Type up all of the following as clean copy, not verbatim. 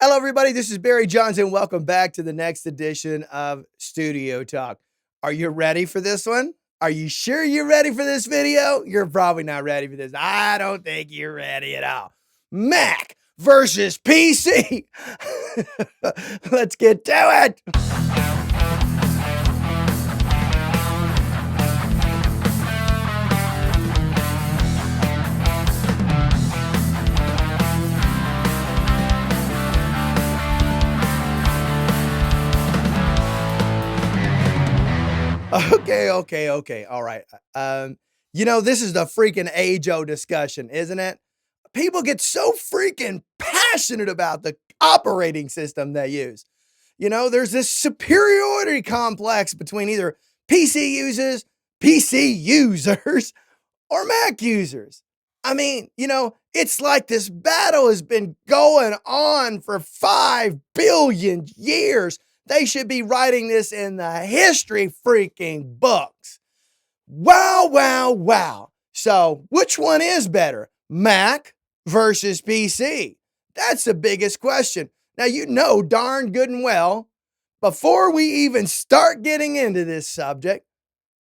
Hello, everybody. This is Barry Johnson. Welcome back to the next edition of Studio Talk. Are you ready for this one? Are you sure you're ready for this video? You're probably not ready for this. I don't think you're ready at all. Mac versus PC. Let's get to it. Okay. All right. This is the freaking age-old discussion, isn't it? People get so freaking passionate about the operating system they use. There's this superiority complex between either PC users, or Mac users. It's like this battle has been going on for 5 billion years. They should be writing this in the history freaking books. Wow. So, which one is better, Mac versus PC? That's the biggest question. Now, you know darn good and well, before we even start getting into this subject,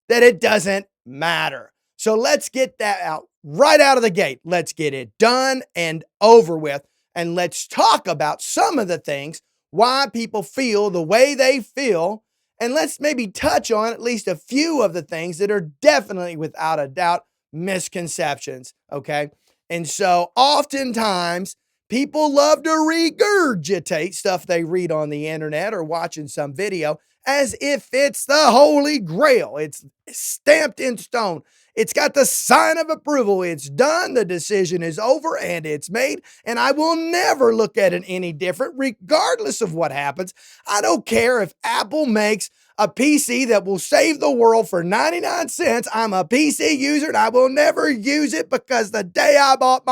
that it doesn't matter. So let's get that out right out of the gate. Let's get it done and over with. And let's talk about some of the things why people feel the way they feel. And let's maybe touch on at least a few of the things that are definitely, without a doubt, misconceptions. Okay. And so oftentimes people love to regurgitate stuff they read on the internet or watching some video as if it's the holy grail. It's stamped in stone. It's got the sign of approval. It's done. The decision is over and it's made. And I will never look at it any different, regardless of what happens. I don't care if Apple makes a PC that will save the world for 99 cents. I'm a PC user and I will never use it because the day I bought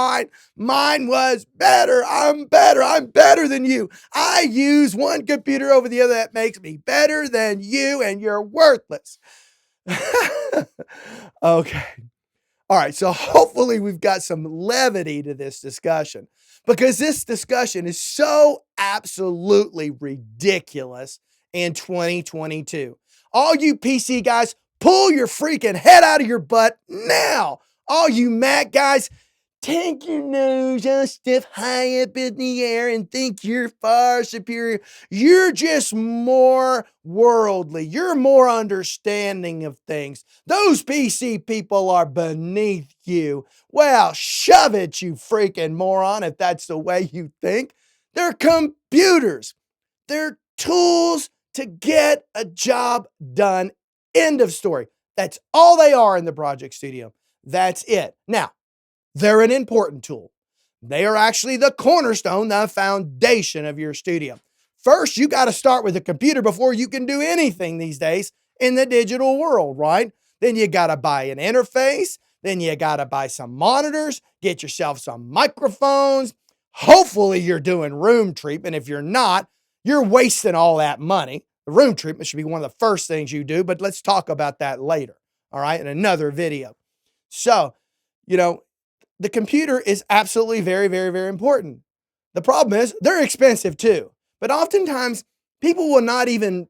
mine was better. I'm better than you. I use one computer over the other that makes me better than you, and you're worthless. Okay. All right. So hopefully we've got some levity to this discussion, because this discussion is so absolutely ridiculous in 2022. All you PC guys, pull your freaking head out of your butt now. All you Mac guys, take your nose and stiff high up in the air and think you're far superior. You're just more worldly. You're more understanding of things. Those PC people are beneath you. Well, shove it, you freaking moron, if that's the way you think. They're computers. They're tools to get a job done. End of story. That's all they are in the Project Studio. That's it. Now, they're an important tool. They are actually the cornerstone, the foundation of your studio. First, you got to start with a computer before you can do anything these days in the digital world, right? Then you got to buy an interface. Then you got to buy some monitors, get yourself some microphones. Hopefully you're doing room treatment. If you're not, you're wasting all that money. The room treatment should be one of the first things you do, but let's talk about that later, all right, in another video. So, the computer is absolutely very important. The problem is they're expensive too. But oftentimes people will not even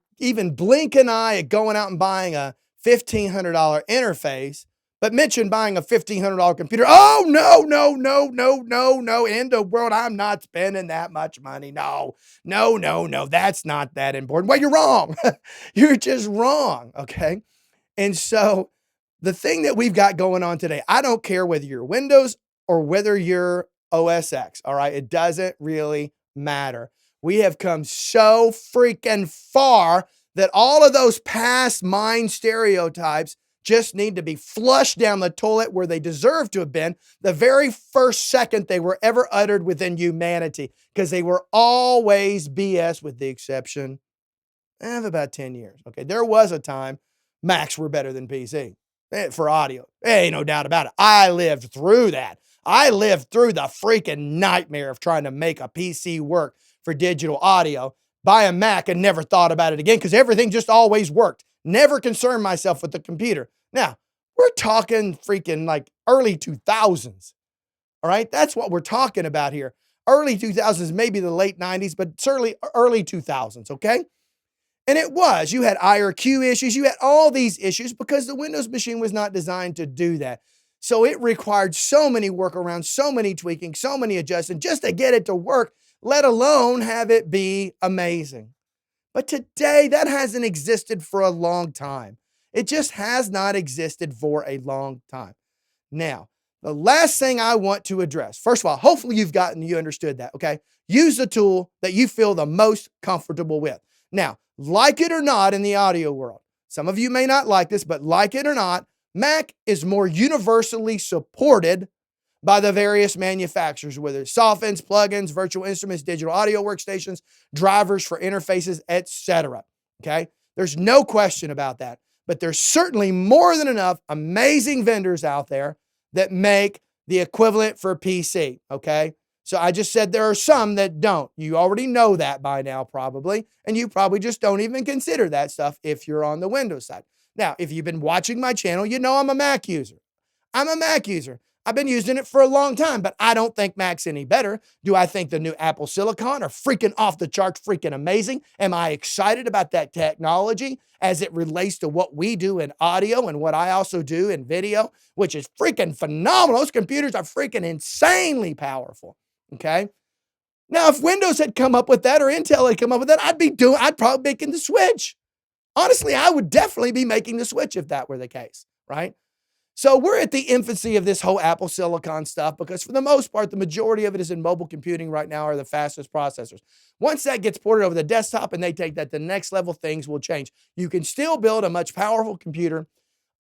blink an eye at going out and buying a $1,500 interface, but mention buying a $1,500 computer. Oh, no. In the world, I'm not spending that much money. No. That's not that important. Well, you're wrong. You're just wrong. Okay. And so the thing that we've got going on today, I don't care whether you're Windows or whether you're OS X, all right? It doesn't really matter. We have come so freaking far that all of those past mind stereotypes just need to be flushed down the toilet where they deserve to have been the very first second they were ever uttered within humanity, because they were always BS, with the exception of about 10 years. Okay, there was a time Macs were better than PC for audio. Ain't no doubt about it. I lived through that. I lived through the freaking nightmare of trying to make a PC work for digital audio, buy a Mac, and never thought about it again because everything just always worked. Never concerned myself with the computer. Now, we're talking freaking like early 2000s. All right, that's what we're talking about here. early 2000s, maybe the late 90s, but certainly early 2000s, okay? And it was. You had IRQ issues. You had all these issues because the Windows machine was not designed to do that. So it required so many workarounds, so many tweaking, so many adjustments just to get it to work, let alone have it be amazing. But today, that hasn't existed for a long time. It just has not existed for a long time. Now, the last thing I want to address, first of all, hopefully you understood that, okay? Use the tool that you feel the most comfortable with. Now, like it or not in the audio world, some of you may not like this, but like it or not, Mac is more universally supported by the various manufacturers, whether it's softens, plugins, virtual instruments, digital audio workstations, drivers for interfaces, etc. Okay? There's no question about that. But there's certainly more than enough amazing vendors out there that make the equivalent for PC, okay? So I just said there are some that don't. You already know that by now probably, and you probably just don't even consider that stuff if you're on the Windows side. Now, if you've been watching my channel, you know I'm a Mac user. I'm a Mac user. I've been using it for a long time, but I don't think Mac's any better. Do I think the new Apple Silicon are freaking off the charts, freaking amazing? Am I excited about that technology as it relates to what we do in audio and what I also do in video, which is freaking phenomenal? Those computers are freaking insanely powerful, okay? Now, if Windows had come up with that or Intel had come up with that, I'd probably be making the switch. Honestly, I would definitely be making the switch if that were the case, right? So we're at the infancy of this whole Apple Silicon stuff because for the most part, the majority of it is in mobile computing right now are the fastest processors. Once that gets ported over the desktop and they take that to the next level, things will change. You can still build a much powerful computer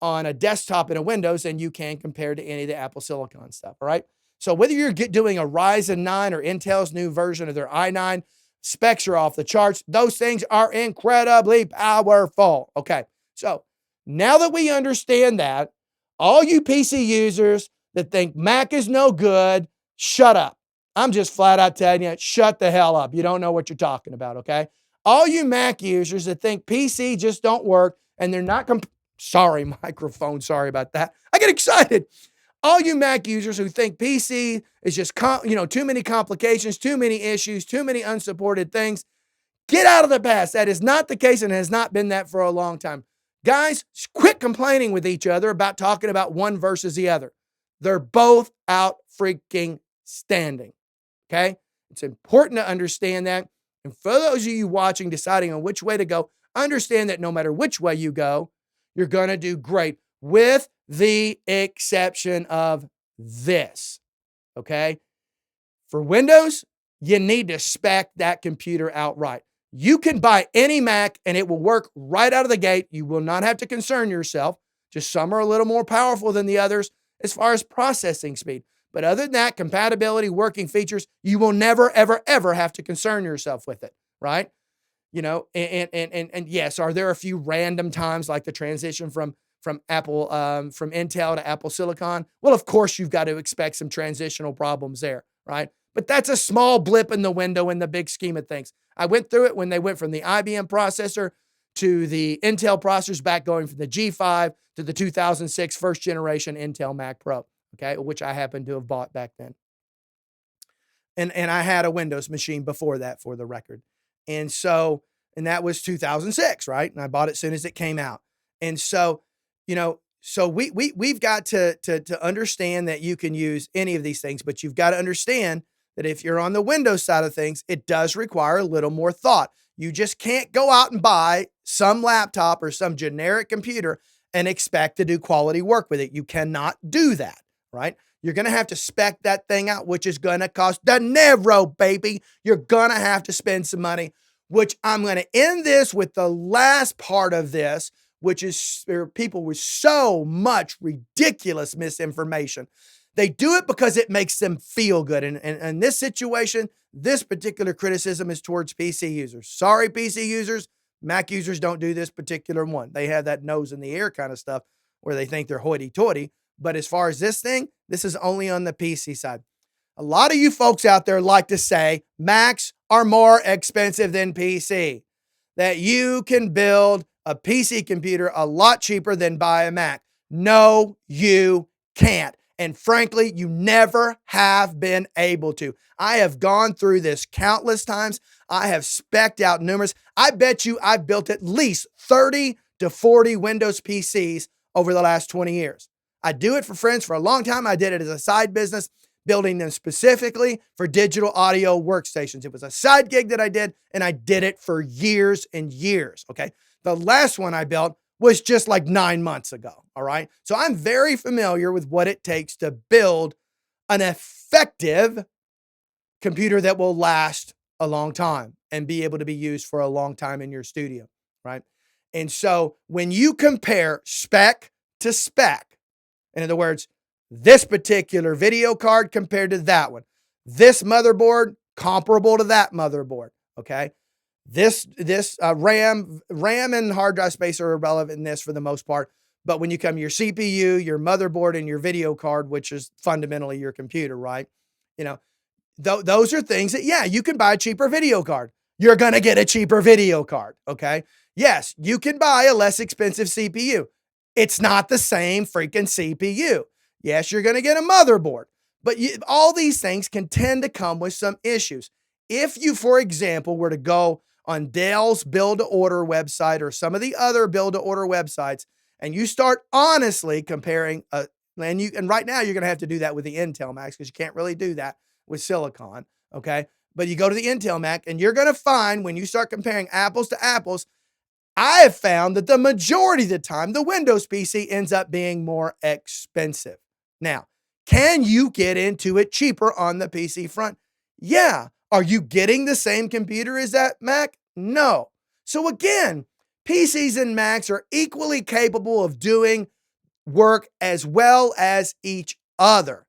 on a desktop in a Windows and you can compare to any of the Apple Silicon stuff, all right? So whether you're doing a Ryzen 9 or Intel's new version of their i9, specs are off the charts. Those things are incredibly powerful, okay? So now that we understand that, all you PC users that think Mac is no good, shut up. I'm just flat out telling you, shut the hell up. You don't know what you're talking about, okay? All you Mac users that think PC just don't work and they're not, sorry, microphone, sorry about that. I get excited. All you Mac users who think PC is just, too many complications, too many issues, too many unsupported things, get out of the past. That is not the case and has not been that for a long time. Guys, quit complaining with each other about talking about one versus the other. They're both out freaking standing, okay? It's important to understand that. And for those of you watching, deciding on which way to go, understand that no matter which way you go, you're going to do great with the exception of this, okay? For Windows, you need to spec that computer outright. You can buy any Mac and it will work right out of the gate. You will not have to concern yourself. Just some are a little more powerful than the others as far as processing speed. But other than that, compatibility, working features, you will never, ever, ever have to concern yourself with it, right? And yes, are there a few random times like the transition from Apple, from Intel to Apple Silicon? Well, of course, you've got to expect some transitional problems there, right? But that's a small blip in the window in the big scheme of things. I went through it when they went from the IBM processor to the Intel processors back going from the G5 to the 2006 first generation Intel Mac Pro, okay, which I happened to have bought back then. And I had a Windows machine before that for the record. And that was 2006, right? And I bought it as soon as it came out. And so, we've got to understand that you can use any of these things, but you've got to understand that if you're on the Windows side of things, it does require a little more thought. You just can't go out and buy some laptop or some generic computer and expect to do quality work with it. You cannot do that, right? You're going to have to spec that thing out, which is going to cost dinero, baby. You're going to have to spend some money, which I'm going to end this with the last part of this, which is people with so much ridiculous misinformation. They do it because it makes them feel good. And in this situation, this particular criticism is towards PC users. Sorry, PC users. Mac users don't do this particular one. They have that nose in the air kind of stuff where they think they're hoity-toity. But as far as this thing, this is only on the PC side. A lot of you folks out there like to say Macs are more expensive than PC, that you can build a PC computer a lot cheaper than buy a Mac. No, you can't. And frankly, you never have been able to. I have gone through this countless times. I have specced out numerous. I bet you I've built at least 30 to 40 Windows PCs over the last 20 years. I do it for friends for a long time. I did it as a side business, building them specifically for digital audio workstations. It was a side gig that I did, and I did it for years and years. Okay. The last one I built was just like 9 months ago. All right. So I'm very familiar with what it takes to build an effective computer that will last a long time and be able to be used for a long time in your studio. Right. And so when you compare spec to spec, in other words, this particular video card compared to that one, this motherboard comparable to that motherboard. Okay. This RAM and hard drive space are irrelevant in this for the most part. But when you come to your CPU, your motherboard, and your video card, which is fundamentally your computer, right? You know, those are things that, yeah, you can buy a cheaper video card. You're going to get a cheaper video card. Okay. Yes, you can buy a less expensive CPU. It's not the same freaking CPU. Yes, you're going to get a motherboard, but all these things can tend to come with some issues. If you, for example, were to go on Dell's build to order website or some of the other build to order websites, and you start honestly comparing, and right now you're going to have to do that with the Intel Macs because you can't really do that with Silicon. Okay. But you go to the Intel Mac and you're going to find when you start comparing apples to apples, I have found that the majority of the time, the Windows PC ends up being more expensive. Now, can you get into it cheaper on the PC front? Yeah. Are you getting the same computer as that Mac? No. So again, PCs and Macs are equally capable of doing work as well as each other,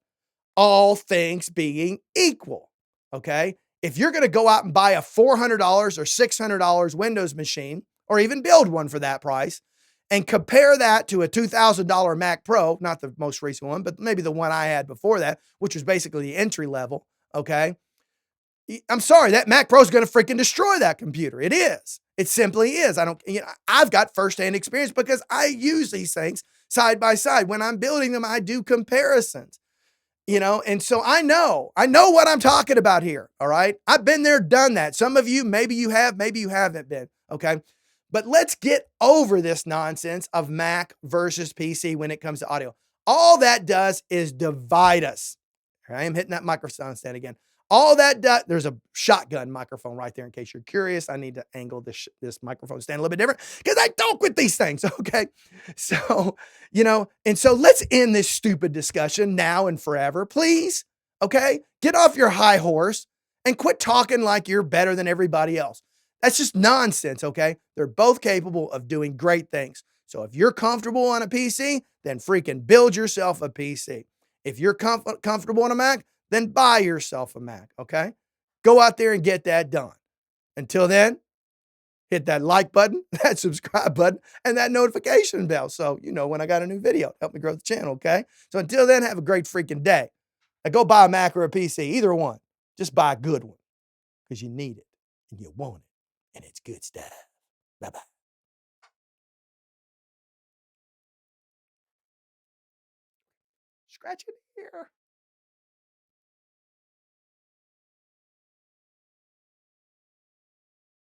all things being equal. Okay. If you're going to go out and buy a $400 or $600 Windows machine, or even build one for that price, and compare that to a $2,000 Mac Pro, not the most recent one, but maybe the one I had before that, which was basically the entry level. Okay. I'm sorry, that Mac Pro is going to freaking destroy that computer. It is. It simply is. I've got firsthand experience because I use these things side by side. When I'm building them, I do comparisons, and so I know what I'm talking about here. All right. I've been there, done that. Some of you, maybe you have, maybe you haven't been. Okay. But let's get over this nonsense of Mac versus PC when it comes to audio. All that does is divide us. I am hitting that microphone stand again. All that does, there's a shotgun microphone right there in case you're curious. I need to angle this microphone stand a little bit different because I don't with these things, okay? So, and so let's end this stupid discussion now and forever, please, okay? Get off your high horse and quit talking like you're better than everybody else. That's just nonsense, okay? They're both capable of doing great things. So if you're comfortable on a PC, then freaking build yourself a PC. If you're comfortable on a Mac, then buy yourself a Mac, okay? Go out there and get that done. Until then, hit that like button, that subscribe button, and that notification bell so you know when I got a new video. Help me grow the channel, okay? So until then, have a great freaking day. Now go buy a Mac or a PC, either one. Just buy a good one because you need it and you want it. And it's good stuff. Bye-bye. Scratch it here.